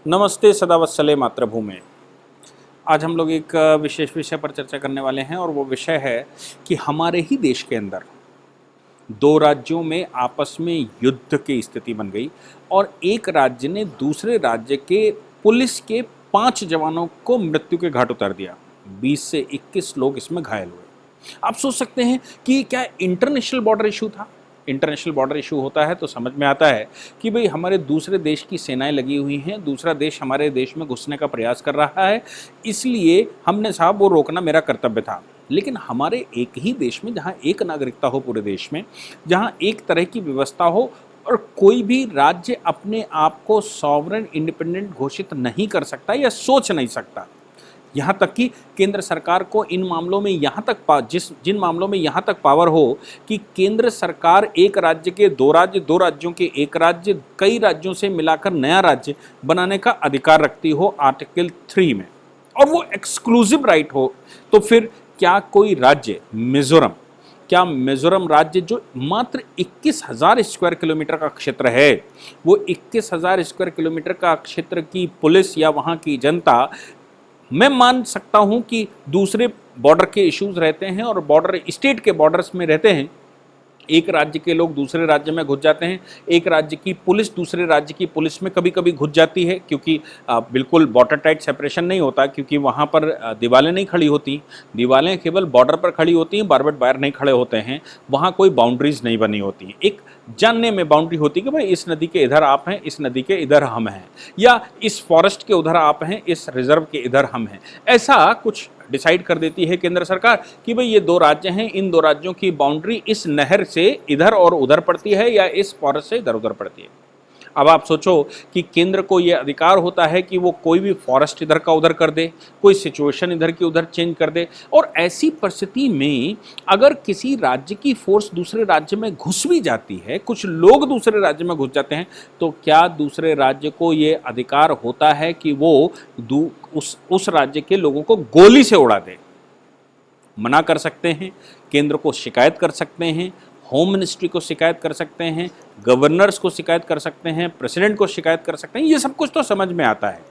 नमस्ते सदावत्सले मातृभूमि। आज हम लोग एक विशेष विषय पर चर्चा करने वाले हैं और वो विषय है कि हमारे ही देश के अंदर दो राज्यों में आपस में युद्ध की स्थिति बन गई और एक राज्य ने दूसरे राज्य के पुलिस के 5 जवानों को मृत्यु के घाट उतार दिया। 20 से 21 लोग इसमें घायल हुए। आप सोच सकते हैं कि क्या इंटरनेशनल बॉर्डर इशू था। इंटरनेशनल बॉर्डर इशू होता है तो समझ में आता है कि भाई हमारे दूसरे देश की सेनाएं लगी हुई हैं, दूसरा देश हमारे देश में घुसने का प्रयास कर रहा है, इसलिए हमने साहब वो रोकना मेरा कर्तव्य था। लेकिन हमारे एक ही देश में जहाँ एक नागरिकता हो पूरे देश में, जहाँ एक तरह की व्यवस्था हो और कोई भी राज्य अपने आप को सॉवरेन इंडिपेंडेंट घोषित नहीं कर सकता या सोच नहीं सकता। यहाँ तक कि केंद्र सरकार को इन मामलों में यहाँ तक जिन मामलों में यहाँ तक पावर हो कि केंद्र सरकार एक राज्य के दो राज्य, दो राज्यों के एक राज्य, कई राज्यों से मिलाकर नया राज्य बनाने का अधिकार रखती हो आर्टिकल 3 में, और वो एक्सक्लूसिव राइट हो। तो फिर क्या कोई राज्य मिजोरम राज्य जो मात्र 21,000 स्क्वायर किलोमीटर का क्षेत्र है, वो 21,000 स्क्वायर किलोमीटर का क्षेत्र की पुलिस या वहाँ की जनता, मैं मान सकता हूं कि दूसरे बॉर्डर के इश्यूज रहते हैं और बॉर्डर स्टेट के बॉर्डर्स में रहते हैं, एक राज्य के लोग दूसरे राज्य में घुस जाते हैं, एक राज्य की पुलिस दूसरे राज्य की पुलिस में कभी कभी घुस जाती है, क्योंकि बिल्कुल बॉर्डर टाइट सेपरेशन नहीं होता, क्योंकि वहाँ पर दीवारें नहीं खड़ी होती, दीवारें केवल बॉर्डर पर खड़ी होती हैं, बारबेट बायर नहीं खड़े होते हैं, वहाँ कोई बाउंड्रीज नहीं बनी होती। एक जानने में बाउंड्री होती है कि भाई इस नदी के इधर आप हैं, इस नदी के इधर हम हैं, या इस फॉरेस्ट के उधर आप हैं, इस रिजर्व के इधर हम हैं। ऐसा कुछ डिसाइड कर देती है केंद्र सरकार कि भाई ये दो राज्य हैं, इन दो राज्यों की बाउंड्री इस नहर से इधर और उधर पड़ती है या इस फॉरेस्ट से इधर उधर पड़ती है। अब आप सोचो कि केंद्र को ये अधिकार होता है कि वो कोई भी फॉरेस्ट इधर का उधर कर दे, कोई सिचुएशन इधर की उधर चेंज कर दे, और ऐसी परिस्थिति में अगर किसी राज्य की फोर्स दूसरे राज्य में घुस भी जाती है, कुछ लोग दूसरे राज्य में घुस जाते हैं, तो क्या दूसरे राज्य को ये अधिकार होता है कि वो उस राज्य के लोगों को गोली से उड़ा दे? मना कर सकते हैं, केंद्र को शिकायत कर सकते हैं, होम मिनिस्ट्री को शिकायत कर सकते हैं, गवर्नर्स को शिकायत कर सकते हैं, प्रेसिडेंट को शिकायत कर सकते हैं, ये सब कुछ तो समझ में आता है।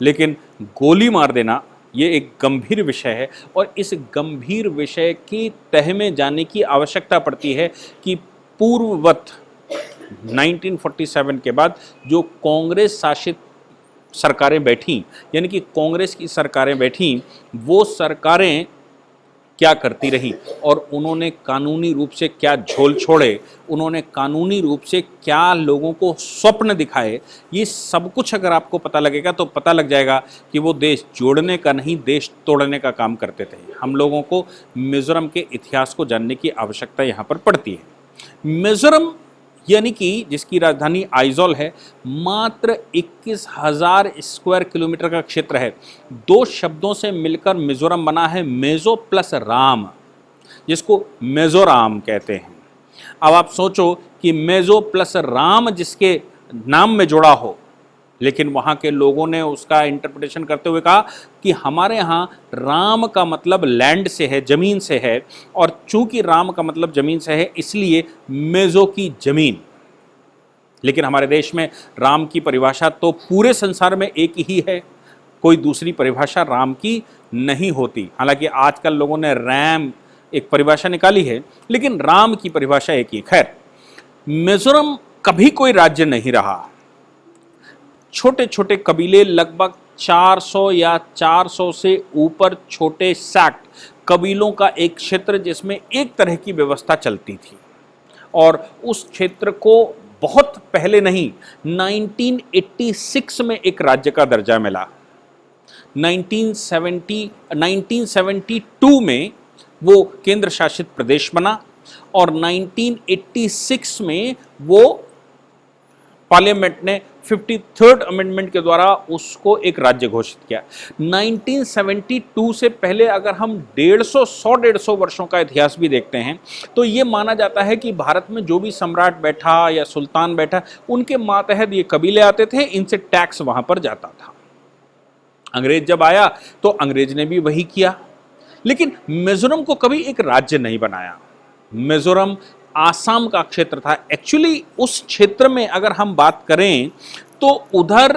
लेकिन गोली मार देना ये एक गंभीर विषय है, और इस गंभीर विषय की तह में जाने की आवश्यकता पड़ती है कि पूर्ववत 1947 के बाद जो कांग्रेस शासित सरकारें बैठी, यानी कि कांग्रेस की सरकारें बैठी, वो सरकारें क्या करती रही और उन्होंने कानूनी रूप से क्या झोल छोड़े, उन्होंने कानूनी रूप से क्या लोगों को स्वप्न दिखाए, ये सब कुछ अगर आपको पता लगेगा तो पता लग जाएगा कि वो देश जोड़ने का नहीं, देश तोड़ने का काम करते थे। हम लोगों को मिजोरम के इतिहास को जानने की आवश्यकता यहाँ पर पड़ती है। मिजोरम यानी कि जिसकी राजधानी आइजोल है, मात्र 21,000 स्क्वायर किलोमीटर का क्षेत्र है। दो शब्दों से मिलकर मिजोरम बना है, मेजो प्लस राम, जिसको मिजोराम कहते हैं। अब आप सोचो कि मेजो प्लस राम जिसके नाम में जुड़ा हो, लेकिन वहाँ के लोगों ने उसका इंटरप्रिटेशन करते हुए कहा कि हमारे यहाँ राम का मतलब लैंड से है, ज़मीन से है, और चूंकि राम का मतलब ज़मीन से है इसलिए मेजो की ज़मीन। लेकिन हमारे देश में राम की परिभाषा तो पूरे संसार में एक ही है, कोई दूसरी परिभाषा राम की नहीं होती। हालांकि आजकल लोगों ने रैम एक परिभाषा निकाली है, लेकिन राम की परिभाषा एक ही। खैर, मिजोरम कभी कोई राज्य नहीं रहा। छोटे छोटे कबीले, लगभग 400 या 400 से ऊपर छोटे सैक्ट कबीलों का एक क्षेत्र जिसमें एक तरह की व्यवस्था चलती थी, और उस क्षेत्र को बहुत पहले नहीं, 1986 में एक राज्य का दर्जा मिला। 1972 में वो केंद्र शासित प्रदेश बना, और 1986 में वो पार्लियामेंट ने 53rd अमेंडमेंट के द्वारा उसको एक राज्य घोषित किया। 1972 से पहले अगर हम 150 वर्षों का इतिहास भी देखते हैं तो ये माना जाता है कि भारत में जो भी सम्राट बैठा या सुल्तान बैठा, उनके मातहत ये कबीले आते थे, इनसे टैक्स वहां पर जाता था। अंग्रेज जब आया तो अंग्रेज ने भी वही किया, लेकिन मिजोरम को कभी एक राज्य नहीं बनाया। मिजोरम आसाम का क्षेत्र था। एक्चुअली उस क्षेत्र में अगर हम बात करें तो उधर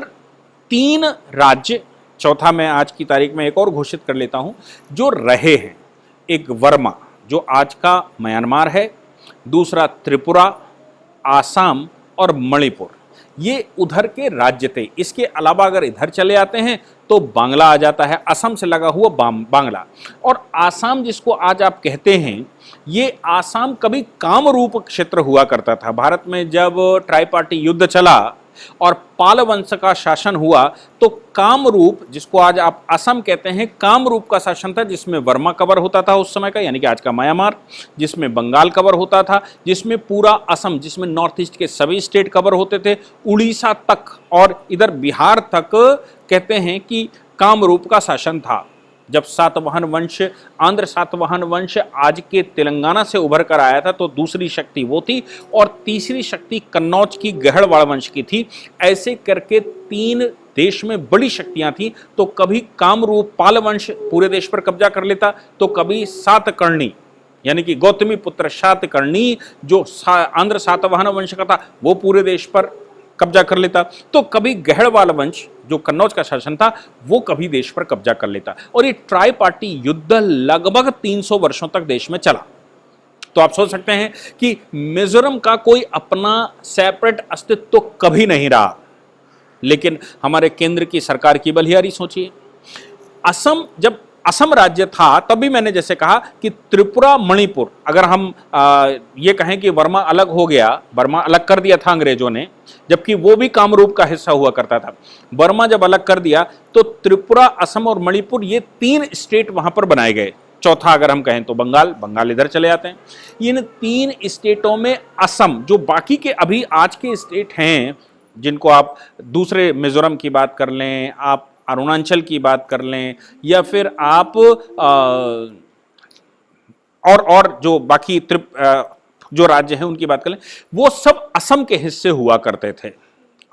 3 राज्य, चौथा मैं आज की तारीख में एक और घोषित कर लेता हूं जो रहे हैं। एक वर्मा जो आज का म्यांमार है, दूसरा त्रिपुरा, आसाम और मणिपुर, ये उधर के राज्य थे। इसके अलावा अगर इधर चले आते हैं तो बांग्ला आ जाता है, असम से लगा हुआ बांग्ला। और आसाम जिसको आज आप कहते हैं, ये आसाम कभी कामरूप क्षेत्र हुआ करता था। भारत में जब ट्राइपार्टी युद्ध चला और पाल वंश का शासन हुआ तो कामरूप, जिसको आज आप असम कहते हैं, कामरूप का शासन था, जिसमें वर्मा कवर होता था उस समय का, यानी कि आज का म्यांमार, जिसमें बंगाल कवर होता था, जिसमें पूरा असम, जिसमें नॉर्थ ईस्ट के सभी स्टेट कवर होते थे, उड़ीसा तक और इधर बिहार तक कहते हैं कि कामरूप का शासन था। जब सातवाहन वंश, आंध्र सातवाहन वंश आज के तेलंगाना से उभर कर आया था तो दूसरी शक्ति वो थी और तीसरी शक्ति कन्नौज की गहड़वाड़ वंश की थी। ऐसे करके 3 देश में बड़ी शक्तियां थी। तो कभी कामरूप पाल वंश पूरे देश पर कब्जा कर लेता, तो कभी सातकर्णी यानी कि गौतमी पुत्र सातकर्णी जो आंध्र सातवाहन वंश का था वो पूरे देश पर कब्जा कर लेता, तो कभी गहड़वाल वंश जो कन्नौज का शासन था वो कभी देश पर कब्जा कर लेता। और ये ट्राई पार्टी युद्ध लगभग 300 वर्षों तक देश में चला। तो आप सोच सकते हैं कि मिजोरम का कोई अपना सेपरेट अस्तित्व तो कभी नहीं रहा। लेकिन हमारे केंद्र की सरकार की बलिहारी सोचिए, असम, जब असम राज्य था तभी मैंने जैसे कहा कि त्रिपुरा, मणिपुर, अगर हम ये कहें कि वर्मा अलग हो गया, वर्मा अलग कर दिया था अंग्रेजों ने, जबकि वो भी कामरूप का हिस्सा हुआ करता था। वर्मा जब अलग कर दिया तो त्रिपुरा, असम और मणिपुर, ये 3 स्टेट वहां पर बनाए गए। चौथा अगर हम कहें तो बंगाल इधर चले आते हैं। इन 3 स्टेटों में असम, जो बाकी के अभी आज के स्टेट हैं, जिनको आप दूसरे मिजोरम की बात कर लें, आप अरुणाचल की बात कर लें, या फिर आप और जो बाकी जो राज्य हैं उनकी बात कर लें, वो सब असम के हिस्से हुआ करते थे।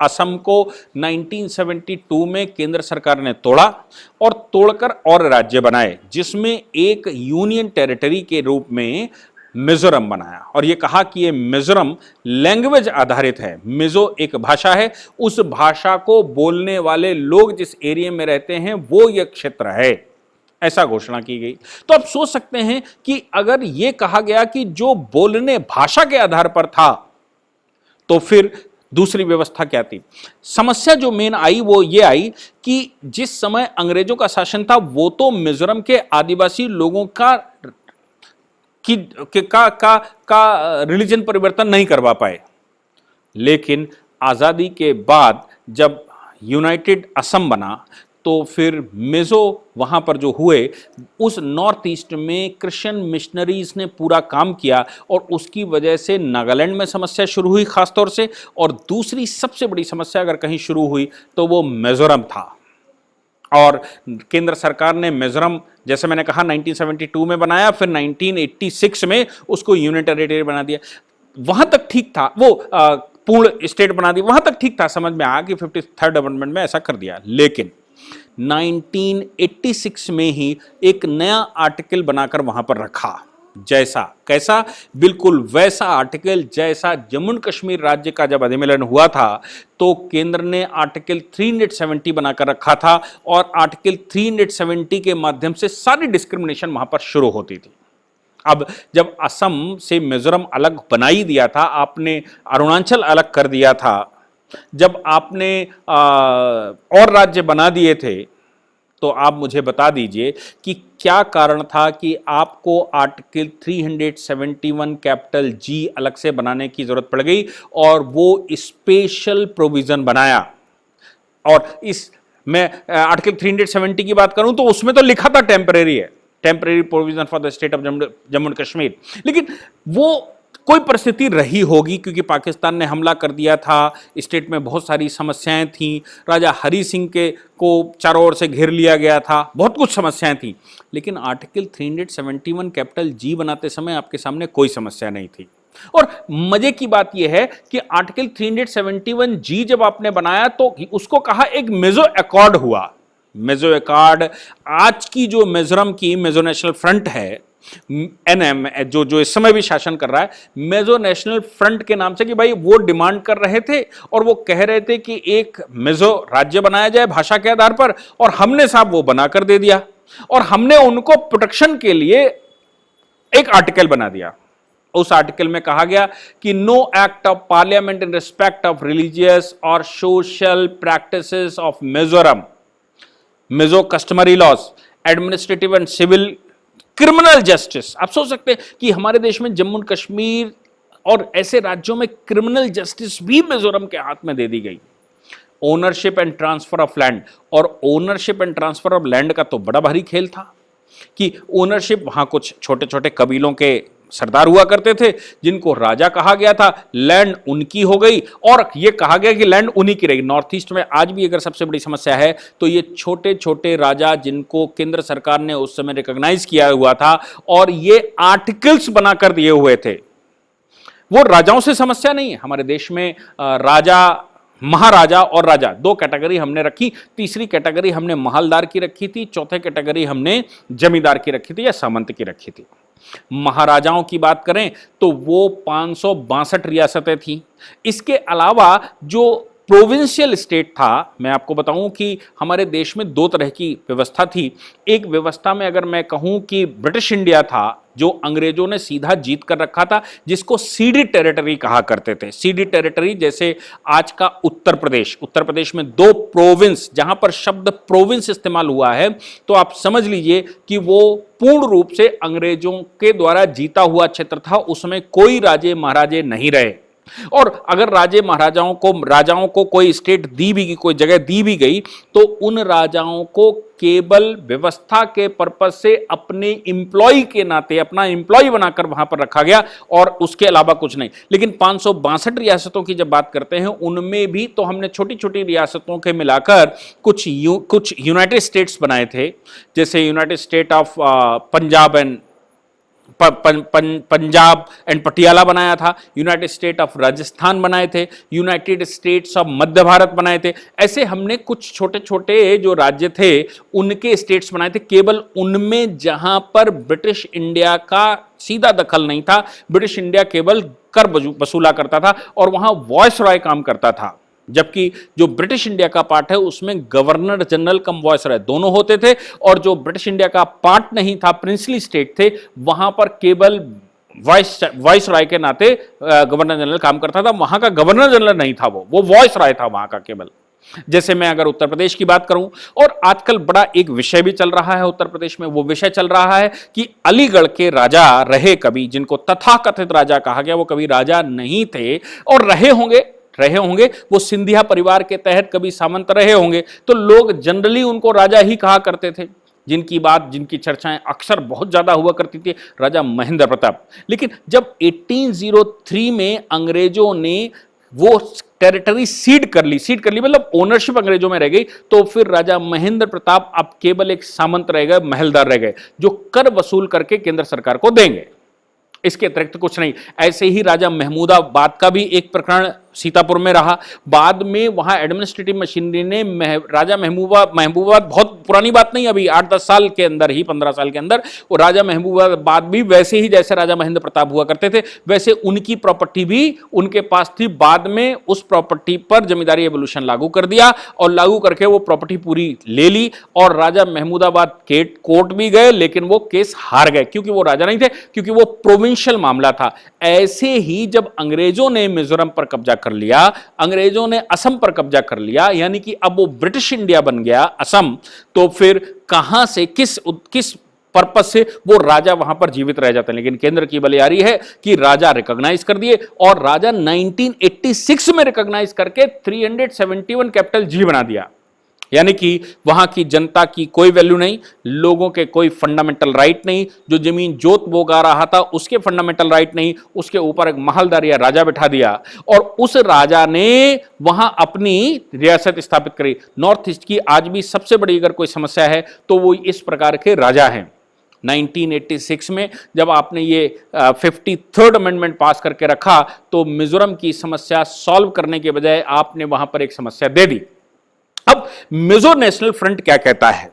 असम को 1972 में केंद्र सरकार ने तोड़ा और तोड़कर और राज्य बनाए, जिसमें एक यूनियन टेरिटरी के रूप में मिजोरम बनाया। और ये कहा कि ये मिजोरम लैंग्वेज आधारित है, मिजो एक भाषा है, उस भाषा को बोलने वाले लोग जिस एरिया में रहते हैं वो ये क्षेत्र है, ऐसा घोषणा की गई। तो आप सोच सकते हैं कि अगर ये कहा गया कि जो बोलने भाषा के आधार पर था, तो फिर दूसरी व्यवस्था क्या थी। समस्या जो मेन आई वो ये आई कि जिस समय अंग्रेजों का शासन था वो तो मिजोरम के आदिवासी लोगों का रिलीजन परिवर्तन नहीं करवा पाए। लेकिन आज़ादी के बाद जब यूनाइटेड असम बना तो फिर मिजो वहाँ पर जो हुए, उस नॉर्थ ईस्ट में क्रिश्चियन मिशनरीज ने पूरा काम किया और उसकी वजह से नागालैंड में समस्या शुरू हुई खास तौर से। और दूसरी सबसे बड़ी समस्या अगर कहीं शुरू हुई तो वो मिजोरम था। और केंद्र सरकार ने मिजोरम, जैसे मैंने कहा, 1972 में बनाया, फिर 1986 में उसको यूनियन टेरिटरी बना दिया। वहां तक ठीक था, वो पूर्ण स्टेट बना दी, वहां तक ठीक था, समझ में आया कि 53rd अमेंडमेंट में ऐसा कर दिया। लेकिन 1986 में ही एक नया आर्टिकल बनाकर वहां पर रखा, कैसा बिल्कुल वैसा आर्टिकल जैसा जम्मू कश्मीर राज्य का जब अधिनियम हुआ था तो केंद्र ने आर्टिकल 370 बनाकर रखा था। और आर्टिकल 370 के माध्यम से सारी डिस्क्रिमिनेशन वहां पर शुरू होती थी। अब जब असम से मिजोरम अलग बना ही दिया था, आपने अरुणाचल अलग कर दिया था, जब आपने और राज्य बना दिए थे, तो आप मुझे बता दीजिए कि क्या कारण था कि आपको आर्टिकल 371 कैपिटल जी अलग से बनाने की जरूरत पड़ गई और वो स्पेशल प्रोविजन बनाया। और इस मैं आर्टिकल 370 की बात करूं तो उसमें तो लिखा था टेम्परेरी है, temporary provision for the state of Jammu and Kashmir. लेकिन वो कोई परिस्थिति रही होगी क्योंकि पाकिस्तान ने हमला कर दिया था, स्टेट में बहुत सारी समस्याएं थीं, राजा हरी सिंह को चारों ओर से घेर लिया गया था, बहुत कुछ समस्याएं थीं। लेकिन आर्टिकल 371 कैपिटल जी बनाते समय आपके सामने कोई समस्या नहीं थी। और मजे की बात यह है कि आर्टिकल 371 जी जब आपने बनाया तो उसको कहा एक मिजो एकॉर्ड हुआ। मिजो एकॉर्ड आज की जो मिजोरम की मिजो नेशनल फ्रंट है एनएम जो जो इस समय भी शासन कर रहा है, मिजो नेशनल फ्रंट के नाम से, कि भाई वो डिमांड कर रहे थे और वो कह रहे थे कि एक मिजो राज्य बनाया जाए भाषा के आधार पर, और हमने साहब वो बनाकर दे दिया और हमने उनको प्रोटेक्शन के लिए एक आर्टिकल बना दिया। उस आर्टिकल में कहा गया कि no act of parliament in respect of religious और social practices of Mizoram, Mizo customary laws, administrative and civil, criminal justice. आप सोच सकते हैं कि हमारे देश में जम्मू कश्मीर और ऐसे राज्यों में क्रिमिनल जस्टिस भी मिजोरम के हाथ में दे दी गई। Ownership and transfer of land, और ownership and transfer of land का तो बड़ा भारी खेल था कि ओनरशिप, वहां कुछ छोटे छोटे कबीलों के सरदार हुआ करते थे जिनको राजा कहा गया था, लैंड उनकी हो गई और ये कहा गया कि लैंड उन्हीं की रहेगी। नॉर्थ ईस्ट में आज भी अगर सबसे बड़ी समस्या है तो ये छोटे छोटे राजा जिनको केंद्र सरकार ने उस समय रिकॉग्नाइज किया हुआ था और ये आर्टिकल्स बनाकर दिए हुए थे, वो राजाओं से समस्या नहीं है। हमारे देश में राजा, महाराजा और राजा दो कैटेगरी हमने रखी, तीसरी कैटेगरी हमने माहलदार की रखी थी, चौथे कैटेगरी हमने जमींदार की रखी थी या सामंत की रखी थी। महाराजाओं की बात करें तो वो 562 रियासतें थी। इसके अलावा जो प्रोविंशियल स्टेट था, मैं आपको बताऊं कि हमारे देश में दो तरह की व्यवस्था थी। एक व्यवस्था में अगर मैं कहूं कि ब्रिटिश इंडिया था जो अंग्रेजों ने सीधा जीत कर रखा था, जिसको सीडी टेरिटरी कहा करते थे। सीडी टेरिटरी जैसे आज का उत्तर प्रदेश, उत्तर प्रदेश में दो प्रोविंस, जहां पर शब्द प्रोविंस इस्तेमाल हुआ है तो आप समझ लीजिए कि वो पूर्ण रूप से अंग्रेजों के द्वारा जीता हुआ क्षेत्र था। उसमें कोई राजे महाराजे नहीं रहे, और अगर राजाओं को कोई स्टेट दी भी गई, कोई जगह दी भी गई तो उन राजाओं को केवल व्यवस्था के पर्पस से अपने एम्प्लॉय के नाते, अपना एम्प्लॉय बनाकर वहां पर रखा गया और उसके अलावा कुछ नहीं। लेकिन 562 रियासतों की जब बात करते हैं उनमें भी तो हमने छोटी छोटी रियासतों के मिलाकर कुछ यूनाइटेड स्टेट्स बनाए थे, जैसे United state of Punjab and Patiala बनाया था, यूनाइटेड स्टेट ऑफ राजस्थान बनाए थे, यूनाइटेड स्टेट्स ऑफ मध्य भारत बनाए थे। ऐसे हमने कुछ छोटे छोटे जो राज्य थे उनके स्टेट्स बनाए थे, केवल उनमें जहां पर ब्रिटिश इंडिया का सीधा दखल नहीं था, ब्रिटिश इंडिया केवल कर वसूला करता था और वहां वॉइस रॉय काम करता था। जबकि जो ब्रिटिश इंडिया का पार्ट है उसमें गवर्नर जनरल कम वॉइसरॉय दोनों होते थे, और जो ब्रिटिश इंडिया का पार्ट नहीं था, प्रिंसली स्टेट थे, वहां पर केवल वॉइसरॉय के नाते गवर्नर जनरल काम करता था। वहां का गवर्नर जनरल नहीं था, वो वॉइसरॉय था वहां का केवल। जैसे मैं अगर उत्तर प्रदेश की बात करूं, और आजकल बड़ा एक विषय भी चल रहा है उत्तर प्रदेश में, वो विषय चल रहा है कि अलीगढ़ के राजा रहे कभी, जिनको तथाकथित राजा कहा गया, वो कभी राजा नहीं थे और रहे होंगे, वो सिंधिया परिवार के तहत कभी सामंत रहे होंगे, तो लोग जनरली उनको राजा ही कहा करते थे। जिनकी चर्चाएं अक्सर बहुत ज्यादा हुआ करती थी, राजा महेंद्र प्रताप। लेकिन जब 1803 में अंग्रेजों ने वो टेरिटरी सीड कर ली मतलब ओनरशिप अंग्रेजों में रह गई, तो फिर राजा महेंद्र प्रताप अब केवल एक सामंत रह गए, महलदार रह गए, जो कर वसूल करके केंद्र सरकार को देंगे, इसके अतिरिक्त कुछ नहीं। ऐसे ही राजा महमूदाबाद का भी एक प्रकरण सीतापुर में रहा। बाद में वहां एडमिनिस्ट्रेटिव मशीनरी ने राजा महबूबाबाद, बहुत पुरानी बात नहीं, अभी 8-10 साल के अंदर ही, 15 साल के अंदर, वो राजा महबूबाबाद भी वैसे ही जैसे राजा महेंद्र प्रताप हुआ करते थे वैसे उनकी प्रॉपर्टी भी उनके पास थी। बाद में उस प्रॉपर्टी पर जमींदारी एवोल्यूशन लागू कर दिया और लागू करके वो प्रॉपर्टी पूरी ले ली, और राजा महमूदाबाद कोर्ट भी गए, लेकिन वो केस हार गए क्योंकि वो राजा नहीं थे, क्योंकि वो प्रोविंशियल मामला था। ऐसे ही जब अंग्रेजों ने मिजोरम पर कब्जा कर लिया, अंग्रेजों ने असम पर कब्जा कर लिया, यानी कि अब वो ब्रिटिश इंडिया बन गया असम, तो फिर कहां से किस पर्पस से वो राजा वहां पर जीवित रह जाते हैं। लेकिन केंद्र की बलियारी है कि राजा रिकॉग्नाइज कर दिए, और राजा 1986 में रिकॉग्नाइज करके 371 कैपिटल जी बना दिया, यानी कि वहां की जनता की कोई वैल्यू नहीं, लोगों के कोई फंडामेंटल राइट नहीं, जो जमीन जोत बोगा रहा था उसके फंडामेंटल राइट नहीं, उसके ऊपर एक महलदार या राजा बैठा दिया, और उस राजा ने वहां अपनी रियासत स्थापित करी। नॉर्थ ईस्ट की आज भी सबसे बड़ी अगर कोई समस्या है तो वो इस प्रकार के राजा हैं। 1986 में जब आपने ये 53rd अमेंडमेंट पास करके रखा तो मिजोरम की समस्या सॉल्व करने के बजाय आपने वहां पर एक समस्या दे दी। अब मिजो नेशनल फ्रंट क्या कहता है,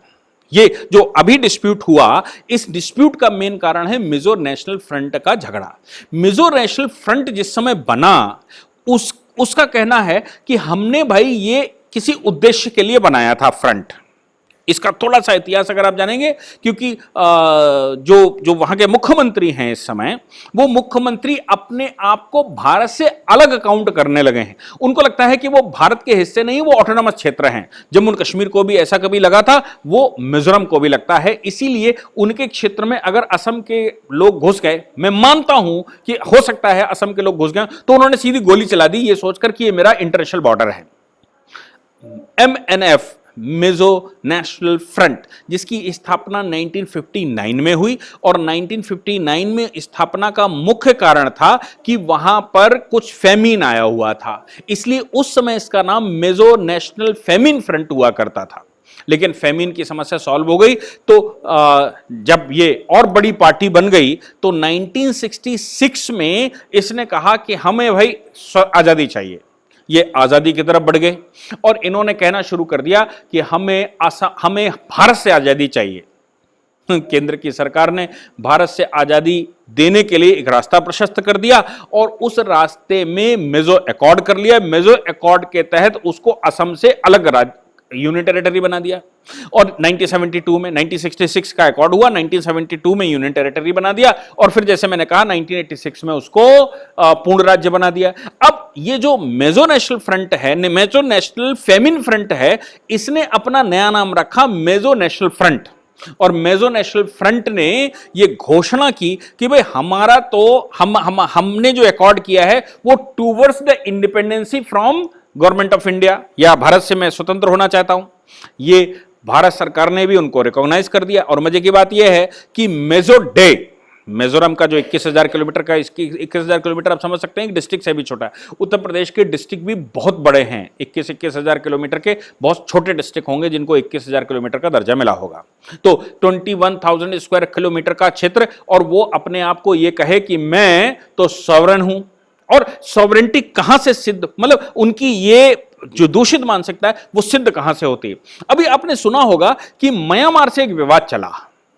ये जो अभी डिस्प्यूट हुआ, इस डिस्प्यूट का मेन कारण है मिजो नेशनल फ्रंट का झगड़ा। मिजो नेशनल फ्रंट जिस समय बना, उसका कहना है कि हमने भाई ये किसी उद्देश्य के लिए बनाया था फ्रंट। इसका थोड़ा सा इतिहास अगर आप जानेंगे, क्योंकि जो वहां के मुख्यमंत्री हैं इस समय, वो मुख्यमंत्री अपने आप को भारत से अलग काउंट करने लगे हैं। उनको लगता है कि वो भारत के हिस्से नहीं, वो ऑटोनॉमस क्षेत्र हैं। जम्मू और कश्मीर को भी ऐसा कभी लगा था, वो मिजोरम को भी लगता है। इसीलिए उनके क्षेत्र में अगर असम के लोग घुस गए, मैं मानता हूं कि हो सकता है असम के लोग घुस गए, तो उन्होंने सीधी गोली चला दी, ये सोचकर कि ये मेरा इंटरनेशनल बॉर्डर है। MNF, मिजो नेशनल फ्रंट, जिसकी स्थापना 1959 में हुई, और 1959 में स्थापना का मुख्य कारण था कि वहां पर कुछ फेमिन आया हुआ था, इसलिए उस समय इसका नाम मिजो नेशनल फेमिन फ्रंट हुआ करता था। लेकिन फेमिन की समस्या सॉल्व हो गई, तो जब ये और बड़ी पार्टी बन गई, तो 1966 में इसने कहा कि हमें भाई आजादी चाहिए। ये आजादी की तरफ बढ़ गए और इन्होंने कहना शुरू कर दिया कि हमें भारत से आजादी चाहिए। केंद्र की सरकार ने भारत से आजादी देने के लिए एक रास्ता प्रशस्त कर दिया और उस रास्ते में मिजो अकॉर्ड कर लिया। मिजो अकॉर्ड के तहत उसको असम से अलग यूनियन टेरिटरी बना दिया, और 1972 में 1966 का अकॉर्ड हुआ, 1972 में यूनियन टेरिटरी बना दिया, और फिर जैसे मैंने कहा 1986 में उसको पूर्ण राज्य बना दिया। अब ये जो मिजो नेशनल फ्रंट है, मिजो नेशनल फेमिन फ्रंट है, इसने अपना नया नाम रखा मिजो नेशनल फ्रंट। और मिजो नेशनल फ्रंट ने ये घोषणा की कि भाई हमारा तो हमने जो अकॉर्ड किया है वो towards the independency from government of India, या भारत से मैं स्वतंत्र होना चाहता हूं। ये भारत सरकार ने भी उनको रिकॉग्नाइज कर दिया। और मजे की बात यह है कि मेजो डे, मिजोरम का जो 21,000 किलोमीटर का, इसकी 21,000 किलोमीटर आप समझ सकते हैं, डिस्ट्रिक्ट से भी छोटा है। उत्तर प्रदेश के डिस्ट्रिक्ट भी बहुत बड़े हैं, 21,000 किलोमीटर के बहुत छोटे डिस्ट्रिक्ट होंगे जिनको 21,000 किलोमीटर का दर्जा मिला होगा। तो 21,000 स्क्वायर किलोमीटर का क्षेत्र, और वो अपने आप को ये कहे कि मैं तो सॉवरेन हूं। और सॉवरेंटी कहां से सिद्ध, मतलब उनकी ये जो दूषित मानसिकता है वो सिद्ध कहां से होती है। अभी आपने सुना होगा कि म्यांमार से एक विवाद चला,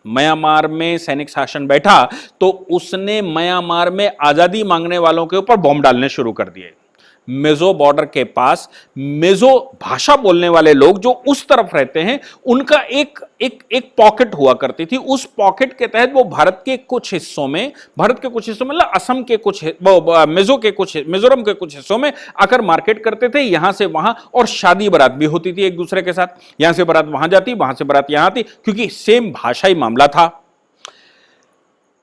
म्यांमार में सैनिक शासन बैठा, तो उसने म्यांमार में आजादी मांगने वालों के ऊपर बॉम्ब डालने शुरू कर दिए। मिजो बॉर्डर के पास मिजो भाषा बोलने वाले लोग जो उस तरफ रहते हैं, उनका एक पॉकेट हुआ करती थी। उस पॉकेट के तहत वो भारत के कुछ हिस्सों में मतलब असम के कुछ, मिजोरम के कुछ हिस्सों में आकर मार्केट करते थे, यहां से वहां, और शादी बारात भी होती थी एक दूसरे के साथ। यहां से बारात वहां जाती, वहां से बारात यहां आती, क्योंकि सेम भाषाई मामला था।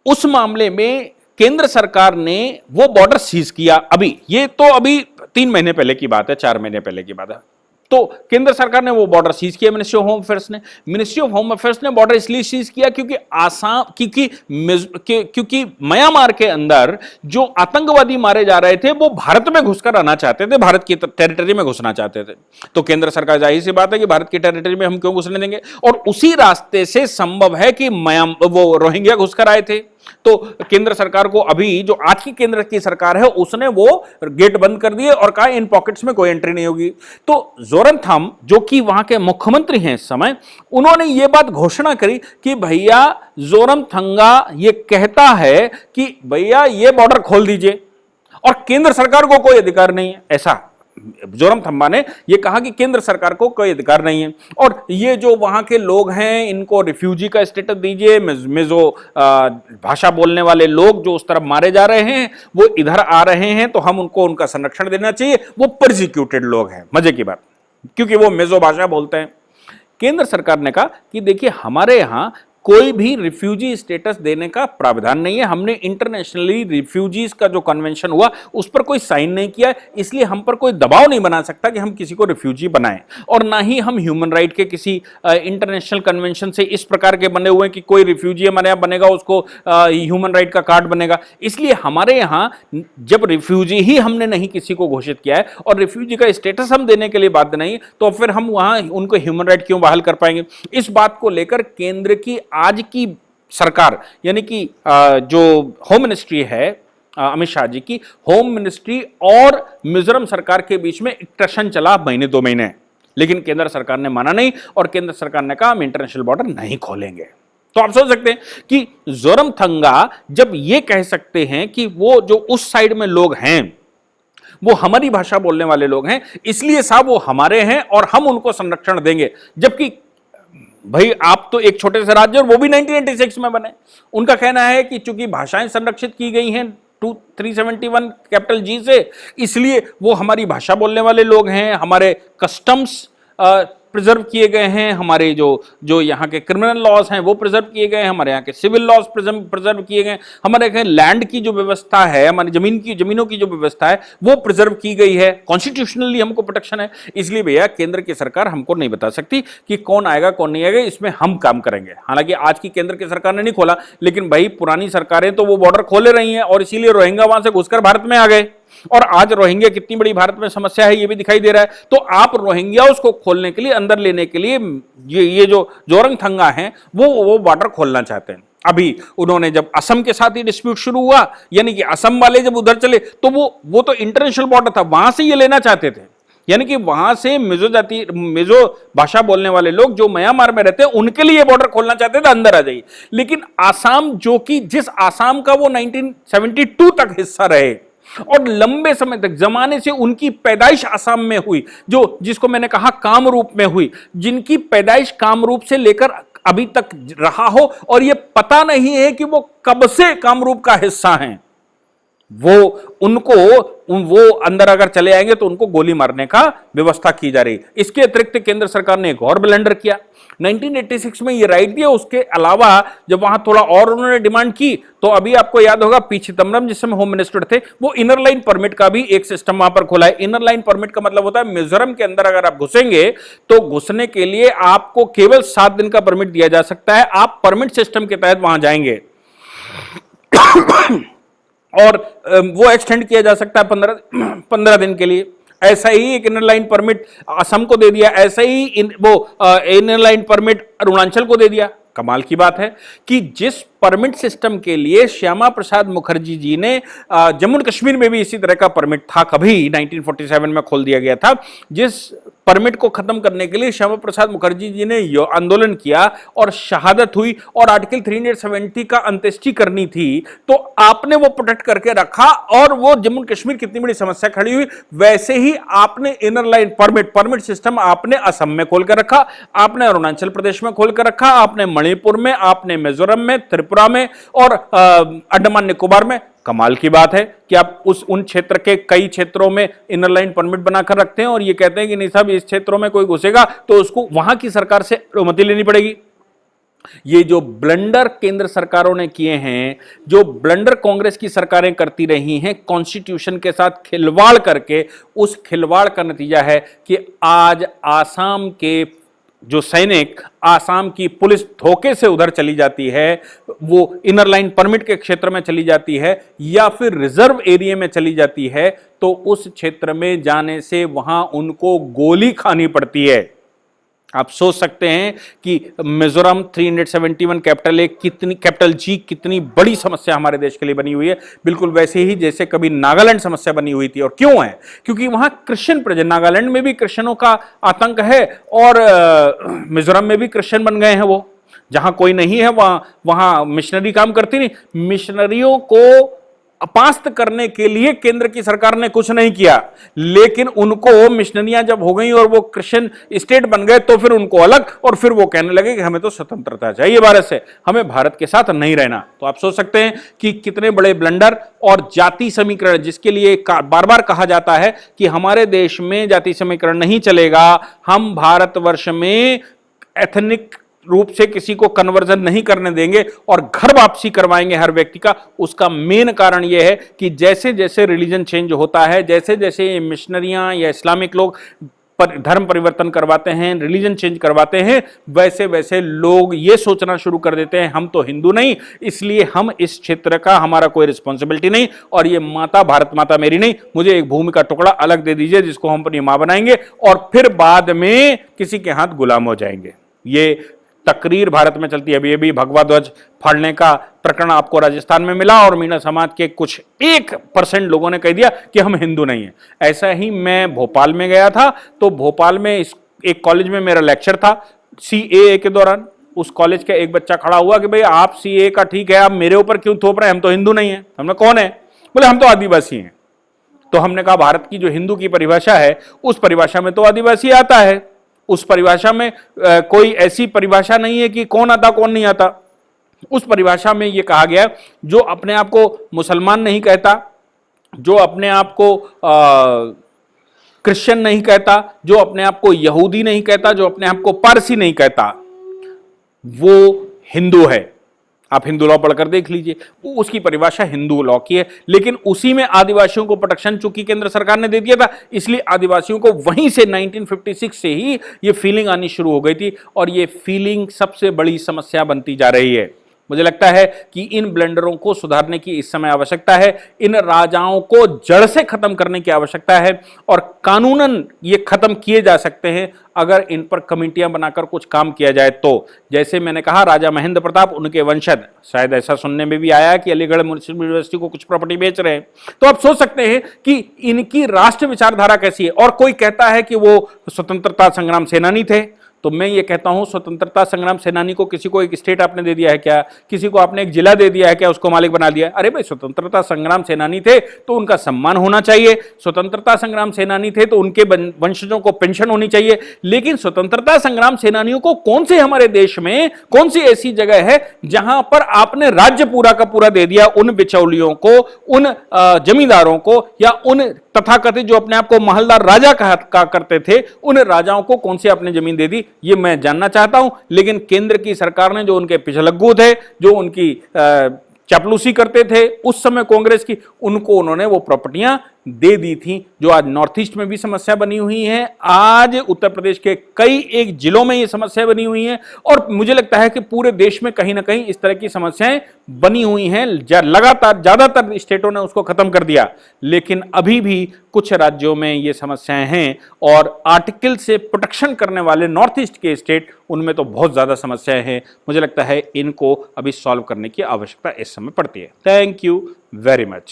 उस मामले में केंद्र सरकार ने वो बॉर्डर सीज किया। अभी 3 महीने पहले की बात है, 4 महीने पहले की बात है। तो केंद्र सरकार ने वो बॉर्डर सीज किया, मिनिस्ट्री ऑफ होम अफेयर्स ने बॉर्डर इसलिए सीज किया क्योंकि म्यांमार के अंदर जो आतंकवादी मारे जा रहे थे वो भारत में घुसकर आना चाहते थे, भारत की टेरिटरी में घुसना चाहते थे। तो केंद्र सरकार, जाहिर सी बात है कि भारत की टेरिटरी में हम क्यों घुसने देंगे, और उसी रास्ते से संभव है कि वो रोहिंग्या घुसकर आए थे। तो केंद्र सरकार को, अभी जो आज की केंद्र की सरकार है, उसने वो गेट बंद कर दिए और कहा इन पॉकेट्स में कोई एंट्री नहीं होगी। तो जोरमथांग, जो कि वहां के मुख्यमंत्री हैं इस समय, उन्होंने ये बात घोषणा करी कि भैया जोरमथंगा ये कहता है कि भैया ये बॉर्डर खोल दीजिए, और केंद्र सरकार को कोई अधिकार नहीं है। ऐसा जोरमथंगा ने यह कहा कि केंद्र सरकार को कोई अधिकार नहीं है, और ये जो वहां के लोग हैं इनको रिफ्यूजी का स्टेटस दीजिए। मिजो भाषा बोलने वाले लोग जो उस तरफ मारे जा रहे हैं वो इधर आ रहे हैं, तो हम उनको उनका संरक्षण देना चाहिए। वो परसिक्यूटेड लोग हैं, मजे की बात, क्योंकि वो मिजो भाषा बोलते हैं। केंद्र सरकार ने कहा कि देखिए हमारे यहां कोई भी रिफ्यूजी स्टेटस देने का प्रावधान नहीं है, हमने इंटरनेशनली रिफ्यूजीज का जो कन्वेंशन हुआ उस पर कोई साइन नहीं किया, इसलिए हम पर कोई दबाव नहीं बना सकता कि हम किसी को रिफ्यूजी बनाएं, और ना ही हम ह्यूमन राइट के किसी इंटरनेशनल कन्वेंशन से इस प्रकार के बने हुए हैं कि कोई रिफ्यूजी हमारे यहाँ बनेगा उसको ह्यूमन राइट का कार्ड बनेगा। इसलिए हमारे यहाँ जब रिफ्यूजी ही हमने नहीं किसी को घोषित किया है और रिफ्यूजी का स्टेटस हम देने के लिए बाध्य नहीं, तो फिर हम वहां उनको ह्यूमन राइट क्यों बहाल कर पाएंगे। इस बात को लेकर केंद्र की आज की सरकार, यानी कि जो होम मिनिस्ट्री है अमित शाह जी की, होम मिनिस्ट्री और मिजोरम सरकार के बीच में एक टशन चला महीने 2 महीने। लेकिन केंद्र सरकार ने माना नहीं और केंद्र सरकार ने कहा हम इंटरनेशनल बॉर्डर नहीं खोलेंगे। तो आप सोच सकते हैं कि जोरमथंगा जब ये कह सकते हैं कि वो जो उस साइड में लोग हैं वो हमारी भाषा बोलने वाले लोग हैं, इसलिए साहब वो हमारे हैं और हम उनको संरक्षण देंगे, जबकि भाई आप तो एक छोटे से राज्य और वो भी 1986 में बने। उनका कहना है कि चूंकि भाषाएं संरक्षित की गई हैं 371 कैपिटल जी से, इसलिए वो हमारी भाषा बोलने वाले लोग हैं, हमारे कस्टम्स प्रिजर्व किए गए हैं, हमारे जो यहाँ के क्रिमिनल लॉज हैं वो प्रिजर्व किए गए हैं, हमारे यहाँ के सिविल लॉज प्रिजर्व किए गए हैं, हमारे यहाँ लैंड की जो व्यवस्था है, हमारी जमीनों की जो व्यवस्था है वो प्रिजर्व की गई है, कॉन्स्टिट्यूशनली हमको प्रोटेक्शन है। इसलिए भैया केंद्र की सरकार हमको नहीं बता सकती कि कौन आएगा कौन नहीं आएगा, इसमें हम काम करेंगे। हालांकि आज की केंद्र की सरकार ने नहीं खोला, लेकिन भाई पुरानी सरकारें तो वो बॉर्डर खोले रही हैं और इसीलिए रोहिंग्या वहां से घुसकर भारत में आ गए और आज रोहिंग्या कितनी बड़ी भारत में समस्या है ये भी दिखाई दे रहा है। तो आप रोहिंग्या उसको खोलने के लिए, अंदर लेने के लिए ये जो जोरमथंगा हैं वो बॉर्डर खोलना चाहते हैं। अभी उन्होंने जब असम के साथ ही डिस्प्यूट शुरू हुआ, यानी कि असम वाले जब उधर चले तो वो तो इंटरनेशनल बॉर्डर था, वहां से ये लेना चाहते थे, यानी कि वहां से मिजो भाषा बोलने वाले लोग जो म्यांमार में रहते हैं उनके लिए बॉर्डर खोलना चाहते थे, अंदर आ जाइए। लेकिन आसाम, जो कि जिस आसाम का वो 1972 तक हिस्सा रहे और लंबे समय तक, जमाने से उनकी पैदाइश असम में हुई, जिसको मैंने कहा कामरूप में हुई, जिनकी पैदाइश कामरूप से लेकर अभी तक रहा हो और यह पता नहीं है कि वो कब से कामरूप का हिस्सा हैं, वो अंदर अगर चले आएंगे तो उनको गोली मारने का व्यवस्था की जा रही। इसके अतिरिक्त केंद्र सरकार ने एक और ब्लंडर किया, 1986 में ये राइट दिया, उसके अलावा जब वहां थोड़ा और उन्होंने डिमांड की तो अभी आपको याद होगा पी चिदम्बरम जिस समय होम मिनिस्टर थे वो इनर लाइन परमिट का भी एक सिस्टम वहां पर खोला है। इनर लाइन परमिट का मतलब होता है मिजोरम के अंदर अगर आप घुसेंगे तो घुसने के लिए आपको केवल 7 दिन का परमिट दिया जा सकता है, आप परमिट सिस्टम के तहत वहां जाएंगे और वो एक्सटेंड किया जा सकता है 15 दिन के लिए। ऐसा ही एक इनर लाइन परमिट असम को दे दिया, ऐसा ही इनर लाइन परमिट अरुणाचल को दे दिया। कमाल की बात है कि जिस परमिट सिस्टम के लिए श्यामा प्रसाद मुखर्जी जी ने जम्मू कश्मीर में भी इसी तरह का परमिट था, कभी 1947 में खोल दिया गया था, जिस परमिट को खत्म करने के लिए श्यामा प्रसाद मुखर्जी जी ने आंदोलन किया और शहादत हुई और आर्टिकल 370 का अंत्येष्टि करनी थी, तो आपने वो प्रोटेक्ट करके रखा और वो जम्मू कश्मीर कितनी बड़ी समस्या खड़ी हुई, वैसे ही आपने इनर लाइन परमिट सिस्टम आपने असम में खोल कर रखा, आपने अरुणाचल प्रदेश में खोल कर रखा, आपने मणिपुर में, आपने मिजोरम में, त्रिपुरा में और अंडमान निकोबार में। कमाल की बात है कि आप उन क्षेत्र के कई क्षेत्रों में इनर लाइन परमिट बनाकर रखते हैं और ये कहते हैं कि नहीं साहब इस क्षेत्रों में कोई घुसेगा तो उसको वहां की सरकार से अनुमति लेनी पड़ेगी। ये जो ब्लंडर केंद्र सरकारों ने किए हैं, जो ब्लंडर कांग्रेस की सरकारें करती रही हैं कॉन्स्टिट्यूशन के साथ खिलवाड़ करके, उस खिलवाड़ का नतीजा है कि आज आसाम के जो सैनिक, आसाम की पुलिस धोखे से उधर चली जाती है, वो इनर लाइन परमिट के क्षेत्र में चली जाती है या फिर रिजर्व एरिया में चली जाती है, तो उस क्षेत्र में जाने से वहां उनको गोली खानी पड़ती है। आप सोच सकते हैं कि मिजोरम 371 कैपिटल जी कितनी बड़ी समस्या हमारे देश के लिए बनी हुई है, बिल्कुल वैसे ही जैसे कभी नागालैंड समस्या बनी हुई थी। और क्यों है? क्योंकि वहां क्रिश्चियन प्रजन, नागालैंड में भी क्रिश्चियनों का आतंक है और मिजोरम में भी क्रिश्चियन बन गए हैं। वो जहां कोई नहीं है वहां मिशनरी काम करती नहीं। मिशनरियों को अपास्त करने के लिए केंद्र की सरकार ने कुछ नहीं किया, लेकिन उनको मिशनरियां जब हो गई और वो क्रिश्चियन स्टेट बन गए तो फिर उनको अलग, और फिर वो कहने लगे कि हमें तो स्वतंत्रता चाहिए भारत से, हमें भारत के साथ नहीं रहना। तो आप सोच सकते हैं कि कितने बड़े ब्लंडर और जाति समीकरण, जिसके लिए बार बार कहा जाता है कि हमारे देश में जाति समीकरण नहीं चलेगा, हम भारतवर्ष में एथनिक रूप से किसी को कन्वर्जन नहीं करने देंगे और घर वापसी करवाएंगे हर व्यक्ति का। उसका मेन कारण यह है कि जैसे जैसे रिलीजन चेंज होता है, जैसे जैसे ये मिशनरियां या इस्लामिक लोग धर्म परिवर्तन करवाते हैं, रिलीजन चेंज करवाते हैं, वैसे वैसे लोग ये सोचना शुरू कर देते हैं हम तो हिंदू नहीं, इसलिए हम इस क्षेत्र का, हमारा कोई रिस्पॉन्सिबिलिटी नहीं, और ये माता भारत माता मेरी नहीं, मुझे एक भूमि का टुकड़ा अलग दे दीजिए जिसको हम अपनी मां बनाएंगे, और फिर बाद में किसी के हाथ गुलाम हो जाएंगे। ये तकरीर भारत में चलती है। अभी भगवा ध्वज फाड़ने का प्रकरण आपको राजस्थान में मिला और मीणा समाज के कुछ 1% लोगों ने कह दिया कि हम हिंदू नहीं हैं। ऐसा ही मैं भोपाल में गया था, तो भोपाल में एक कॉलेज में मेरा लेक्चर था सीएए के दौरान, उस कॉलेज का एक बच्चा खड़ा हुआ कि भाई आप सीएए का ठीक है, आप मेरे ऊपर क्यों थोप रहे हैं, हम तो हिंदू नहीं है। हमने कौन है? बोले हम तो आदिवासी हैं। तो हमने कहा भारत की जो हिंदू की परिभाषा है उस परिभाषा में तो आदिवासी आता है, उस परिभाषा में कोई ऐसी परिभाषा नहीं है कि कौन आता कौन नहीं आता। उस परिभाषा में यह कहा गया जो अपने आप को मुसलमान नहीं कहता, जो अपने आप को क्रिश्चियन नहीं कहता, जो अपने आप को यहूदी नहीं कहता, जो अपने आप को पारसी नहीं कहता, वो हिंदू है। आप हिंदू लॉ पढ़कर देख लीजिए, उसकी परिभाषा हिंदू लॉ की है। लेकिन उसी में आदिवासियों को प्रोटेक्शन चूंकि केंद्र सरकार ने दे दिया था, इसलिए आदिवासियों को वहीं से 1956 से ही ये फीलिंग आनी शुरू हो गई थी और ये फीलिंग सबसे बड़ी समस्या बनती जा रही है। मुझे लगता है कि इन ब्लेंडरों को सुधारने की इस समय आवश्यकता है, इन राजाओं को जड़ से खत्म करने की आवश्यकता है और कानूनन ये खत्म किए जा सकते हैं अगर इन पर कमेटियां बनाकर कुछ काम किया जाए तो। जैसे मैंने कहा राजा महेंद्र प्रताप, उनके वंशज, शायद ऐसा सुनने में भी आया कि अलीगढ़ मुस्लिम यूनिवर्सिटी को कुछ प्रॉपर्टी बेच रहे हैं, तो आप सोच सकते हैं कि इनकी राष्ट्र विचारधारा कैसी है। और कोई कहता है कि वो स्वतंत्रता संग्राम सेनानी थे, तो मैं ये कहता हूं स्वतंत्रता संग्राम सेनानी को किसी को एक स्टेट आपने दे दिया है क्या? किसी को आपने एक जिला दे दिया है क्या? उसको मालिक बना दिया? अरे भाई स्वतंत्रता संग्राम सेनानी थे तो उनका सम्मान होना चाहिए, स्वतंत्रता संग्राम सेनानी थे तो उनके वंशजों को पेंशन होनी चाहिए। लेकिन स्वतंत्रता संग्राम सेनानियों को कौन से हमारे देश में कौन सी ऐसी जगह है जहां पर आपने राज्य पूरा का पूरा दे दिया उन बिचौलियों को, उन जमींदारों को, या उन तथाकथित जो अपने आप को महलदार राजा कहा करते थे, उन राजाओं को कौन सी आपने जमीन दे दी? ये मैं जानना चाहता हूं। लेकिन केंद्र की सरकार ने, जो उनके पिछलग्गू थे, जो उनकी चापलूसी करते थे उस समय कांग्रेस की, उनको उन्होंने वो प्रॉपर्टियां दे दी थी, जो आज नॉर्थ ईस्ट में भी समस्या बनी हुई है, आज उत्तर प्रदेश के कई एक जिलों में ये समस्या बनी हुई है और मुझे लगता है कि पूरे देश में कहीं ना कहीं इस तरह की समस्याएं बनी हुई हैं। लगातार ज्यादातर स्टेटों ने उसको खत्म कर दिया, लेकिन अभी भी कुछ राज्यों में ये समस्याएं हैं और आर्टिकल से प्रोटेक्शन करने वाले नॉर्थ ईस्ट के स्टेट, उनमें तो बहुत ज्यादा समस्याएं हैं। मुझे लगता है इनको अभी सॉल्व करने की आवश्यकता इस समय पड़ती है। Thank you very much.